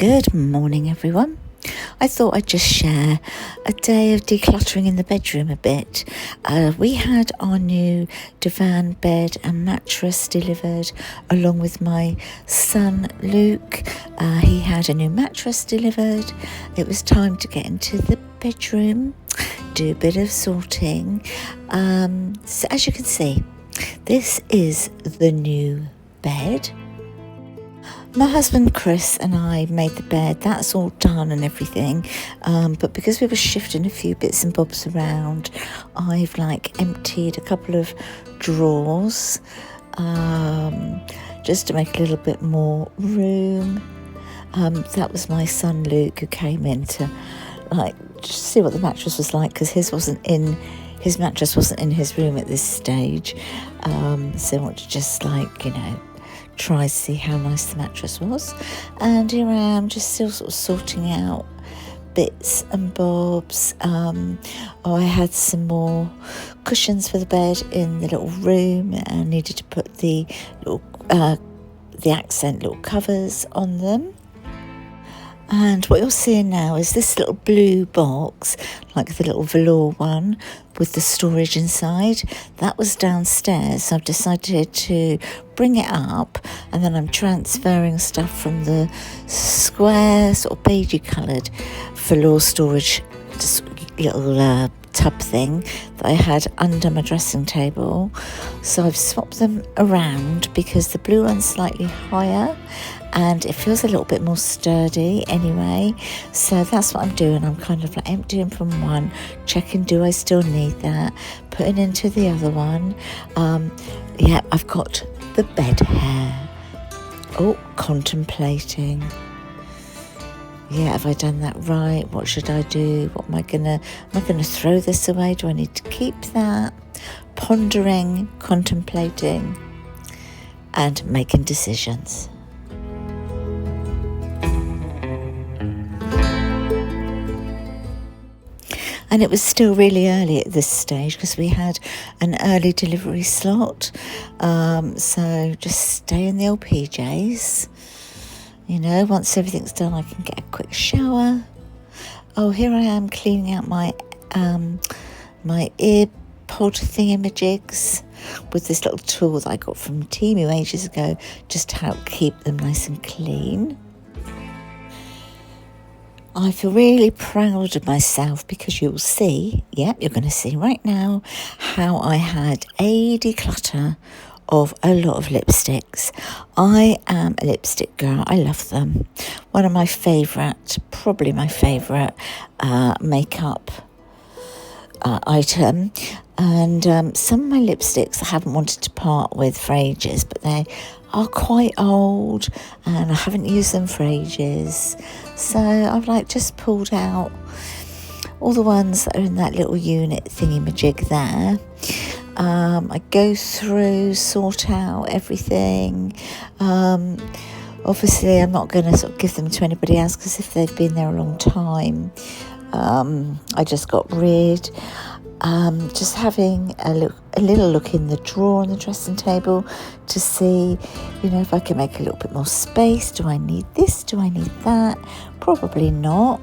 Good morning, everyone. I thought I'd just share a day of decluttering in the bedroom a bit. We had our new divan bed and mattress delivered along with my son Luke. He had a new mattress delivered. It was time to get into the bedroom, do a bit of sorting. So as you can see, this is the new bed. My husband Chris and I made the bed. That's all done and everything, but because we were shifting a few bits and bobs around, I've emptied a couple of drawers just to make a little bit more room. That was my son Luke who came in to just see what the mattress was like, because his mattress wasn't in his room at this stage, so I wanted to just try to see how nice the mattress was. And here I am, just still sort of sorting out bits and bobs. I had some more cushions for the bed in the little room, and I needed to put the accent little covers on them. And what you're seeing now is this little blue box, like the little velour one with the storage inside. That was downstairs, so I've decided to bring it up, and then I'm transferring stuff from the square, sort of beigey coloured velour storage little tub thing that I had under my dressing table. So I've swapped them around because the blue one's slightly higher and it feels a little bit more sturdy anyway. So that's what I'm doing. I'm kind of emptying from one, checking, do I still need that, putting into the other one. I've got the bed hair. Contemplating. Have I done that right? What should I do? Am I gonna throw this away? Do I need to keep that? Pondering, contemplating, and making decisions. And it was still really early at this stage because we had an early delivery slot. So just stay in the old PJs. Once everything's done, I can get a quick shower. Here I am cleaning out my ear pod thingamajigs with this little tool that I got from Temu ages ago, just to help keep them nice and clean. I feel really proud of myself because you'll see, you're going to see right now how I had a declutter of a lot of lipsticks. I am a lipstick girl. I love them. One of my favourite, probably my favourite makeup item. And some of my lipsticks I haven't wanted to part with for ages, but they are quite old and I haven't used them for ages. So I've just pulled out all the ones that are in that little unit thingy-majig there. I go through, sort out everything. Obviously I'm not going to give them to anybody else, because if they've been there a long time, I just got rid. Just having a little look in the drawer on the dressing table to see, if I can make a little bit more space. Do I need this? Do I need that? Probably not.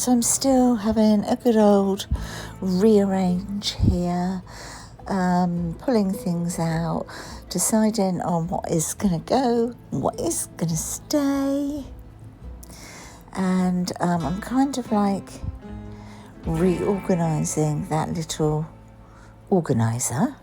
So I'm still having a good old rearrange here, pulling things out, deciding on what is going to go, what is going to stay. And I'm kind of like reorganising that little organiser.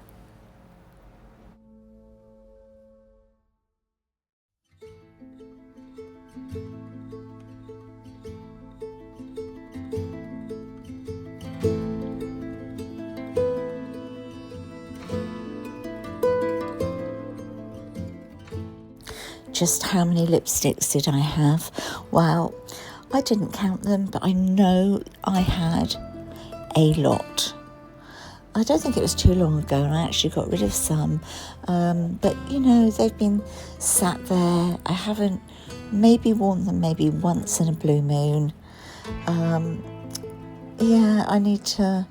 Just how many lipsticks did I have? Well, I didn't count them, but I know I had a lot. I don't think it was too long ago and I actually got rid of some, but you know, they've been sat there. I haven't maybe worn them maybe once in a blue moon. Yeah, I need to.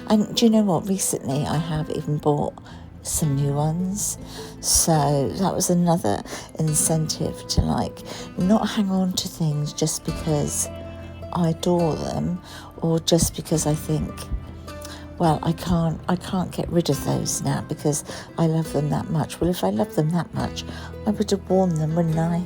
And do you know what, recently I have even bought some new ones, so that was another incentive to like not hang on to things just because I adore them or just because I think, well, I can't get rid of those now because I love them that much. Well, if I love them that much, I would have worn them, wouldn't I?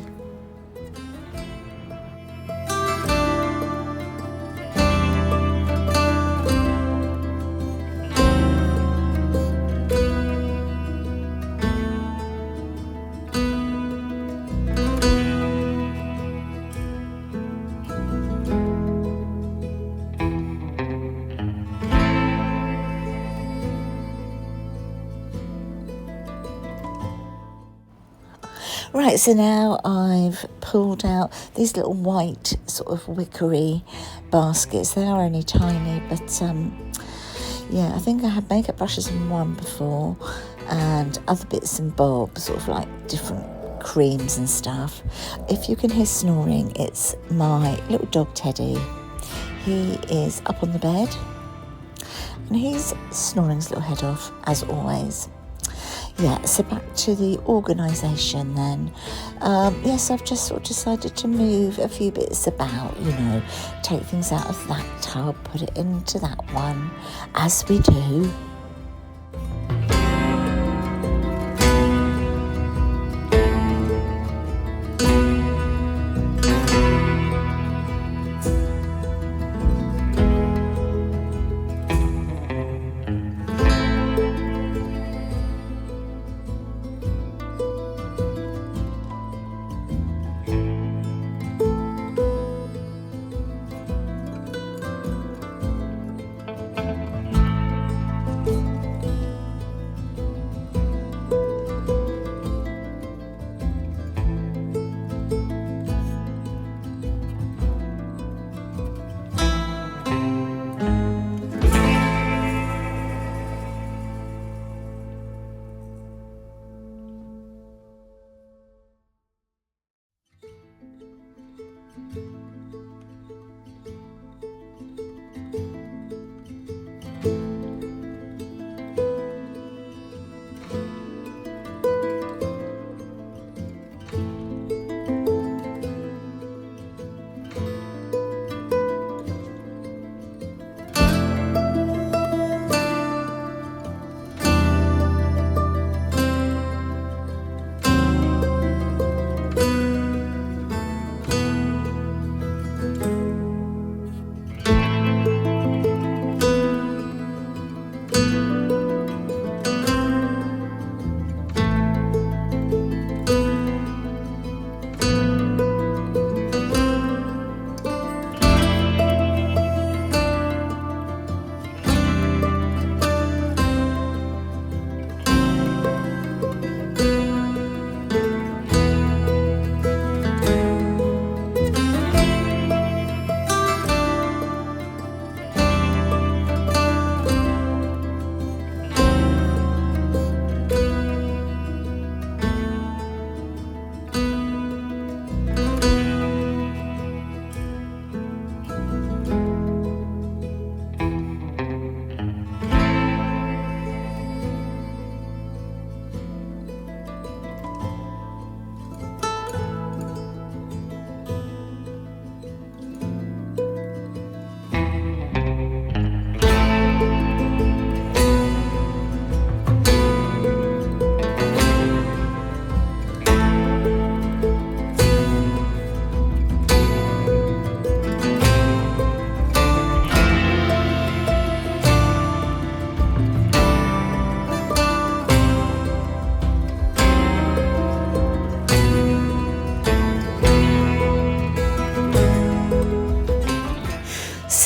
Right, so now I've pulled out these little white sort of wickery baskets. They are only tiny, but yeah, I think I had makeup brushes in one before and other bits and bobs, sort of like different creams and stuff. If you can hear snoring, it's my little dog Teddy. He is up on the bed and he's snoring his little head off, as always. Yeah, so back to the organisation then. Yes, I've just sort of decided to move a few bits about, you know, take things out of that tub, put it into that one, as we do.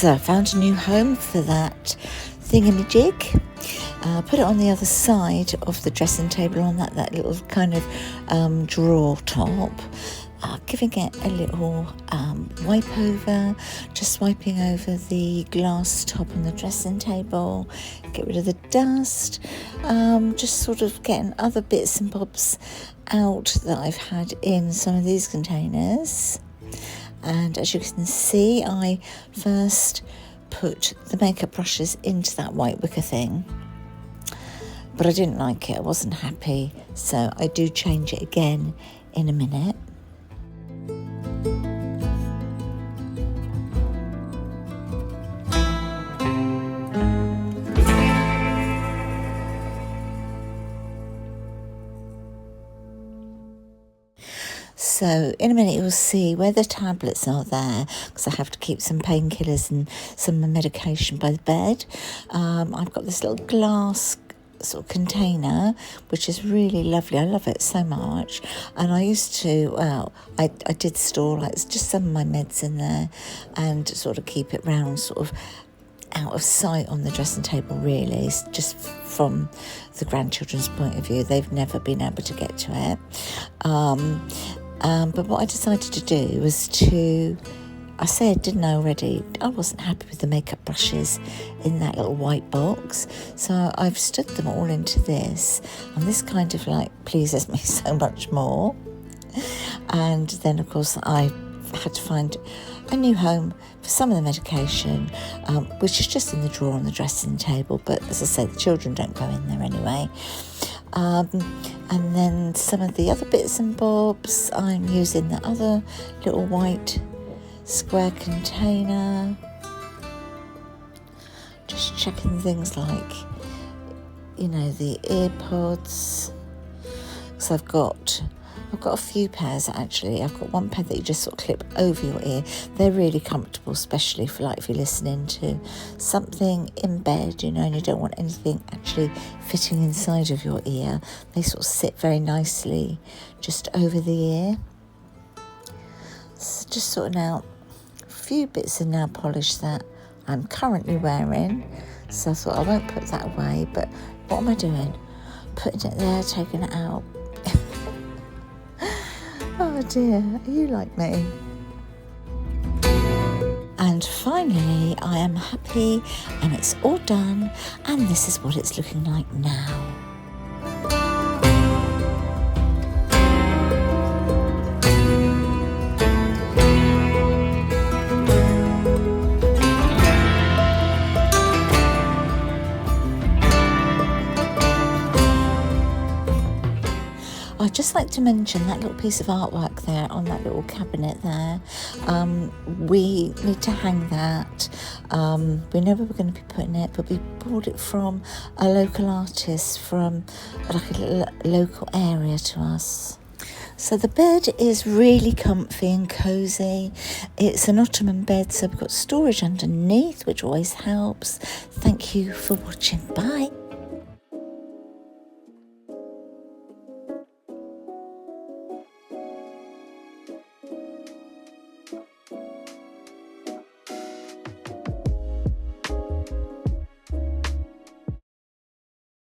So I found a new home for that thingamajig. Put it on the other side of the dressing table on that little kind of drawer top. Giving it a little wipe over, just wiping over the glass top on the dressing table, get rid of the dust, just sort of getting other bits and bobs out that I've had in some of these containers. And as you can see, I first put the makeup brushes into that white wicker thing, but I didn't like it, I wasn't happy, so I do change it again in a minute. So in a minute you'll see where the tablets are there, because I have to keep some painkillers and some medication by the bed. I've got this little glass sort of container, which is really lovely. I love it so much. And I used to, I did store like just some of my meds in there and sort of keep it round sort of out of sight on the dressing table, really, just from the grandchildren's point of view. They've never been able to get to it. But what I decided to do was I said, didn't I already, I wasn't happy with the makeup brushes in that little white box. So I've stood them all into this, and this kind of like pleases me so much more. And then of course I had to find a new home for some of the medication, which is just in the drawer on the dressing table. But as I say, the children don't go in there anyway. And then some of the other bits and bobs, I'm using the other little white square container. Just checking things like, you know, the ear pods. So I've got a few pairs actually. I've got one pair that you just sort of clip over your ear. They're really comfortable, especially for like if you're listening to something in bed, you know, and you don't want anything actually fitting inside of your ear. They sort of sit very nicely just over the ear. So just sorting out a few bits of nail polish that I'm currently wearing. So I thought I won't put that away, but what am I doing? Putting it there, taking it out. Oh dear, are you like me? And finally, I am happy and it's all done, and this is what it's looking like now. I'd just like to mention that little piece of artwork there on that little cabinet there. We need to hang that. We know where we're going to be putting it, but we bought it from a local artist from like a local area to us. So the bed is really comfy and cosy. It's an ottoman bed, so we've got storage underneath, which always helps. Thank you for watching. Bye.